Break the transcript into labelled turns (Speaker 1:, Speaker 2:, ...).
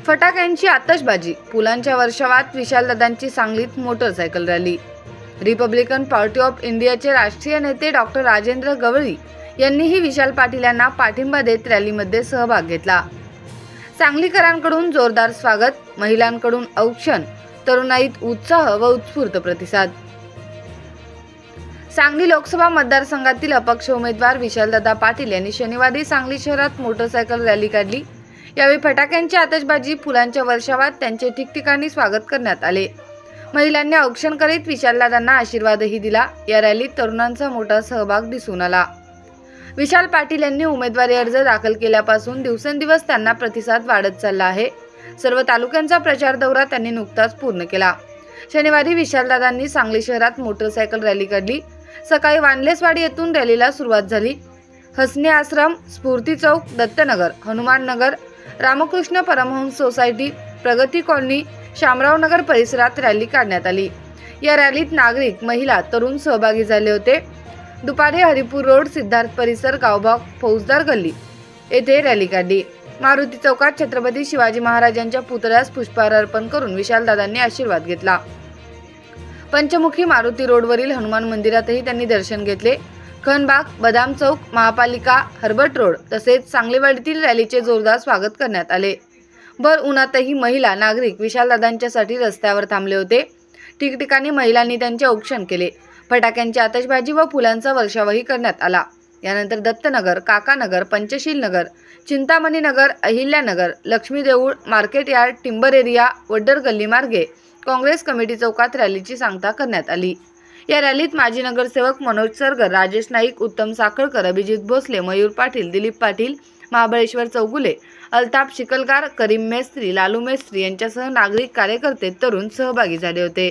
Speaker 1: फटाक्यांची आतषबाजी, पुलांच्या वर्षावात विशालदादांची सांगलीत motorcycle rally. Republican party of इंडियाचे राष्ट्रीय नेते डॉक्टर राजेंद्र गवळी यांनीही विशाल पाटील यांना पाठिंबा देत रॅलीमध्ये सहभाग घेतला। सांगलीकरांकडून जोरदार स्वागत, महिलांकडून औक्षण, तरुणाईत उत्साह व उत्स्फूर्त प्रतिसाद। सांगली लोकसभा मतदारसंघातील अपक्ष उमेदवार विशालदादा पाटील यांनी शनिवारी सांगली शहरात मोटरसायकल रॅली काढली। यावेळी फटाक्यांची आतषबाजी, फुलांच्या वर्षावात त्यांचे ठिकठिकाणी स्वागत करण्यात आले। महिलांनी औक्षण करीत विशालदादांना आशीर्वादही दिला। या रॅलीत तरुणांचा मोठा सहभाग दिसून आला। विशाल पाटील यांनी उमेदवारी अर्ज दाखल केल्यापासून दिवसेंदिवस त्यांना प्रतिसाद वाढत चालला आहे। सर्व तालुक्यांचा प्रचार दौरा त्यांनी नुकताच पूर्ण केला। शनिवारी विशालदादांनी सांगली शहरात मोटरसायकल रॅली काढली। सकाळी वानलेसवाडी येथून रॅलीला सुरुवात झाली। हसने आश्रम, स्फूर्ती चौक, दत्तनगर, हनुमान नगर, रामकृष्ण परमहंस सोसायटी, प्रगती कॉलनी, शामराव नगर परिसरात रॅली काढण्यात आली। या रॅलीत नागरिक, महिला, तरुण सहभागी झाले होते। दुपारी हरिपूर रोड, सिद्धार्थ परिसर, गावभाग, फौजदार गल्ली येथे रॅली काढली। मारुती चौकात छत्रपती शिवाजी महाराजांच्या पुतळ्यास पुष्पहार अर्पण करून विशालदादांनी आशीर्वाद घेतला। पंचमुखी मारुती रोडवरील हनुमान मंदिरातही त्यांनी दर्शन घेतले। खनबाग, बदाम चौक, महापालिका, हर्बट रोड तसेच सांगलीवाडीतील रॅलीचे जोरदार स्वागत करण्यात आले। भर उन्हातही महिला, नागरिक विशालदादांच्यासाठी रस्त्यावर थांबले होते। ठिकठिकाणी महिलांनी त्यांचे औक्षण केले। फटाक्यांची आतषबाजी व फुलांचा वर्षावही करण्यात आला। यानंतर दत्तनगर, काकानगर, पंचशील नगर, चिंतामणी नगर, अहिल्यानगर, लक्ष्मी देऊळ, market yard, timber area, Waddar गल्ली मार्गे काँग्रेस कमिटी चौकात रॅलीची सांगता करण्यात आली। या रॅलीत माजी नगरसेवक मनोज सरगर, राजेश नाईक, उत्तम साखळकर, अभिजित भोसले, मयूर पाटील, दिलीप पाटील, महाबळेश्वर चौगुले, अल्ताफ शिकलगार, करीम मेस्त्री, लालू मेस्त्री यांच्यासह नागरिक, कार्यकर्ते, तरुण सहभागी झाले होते।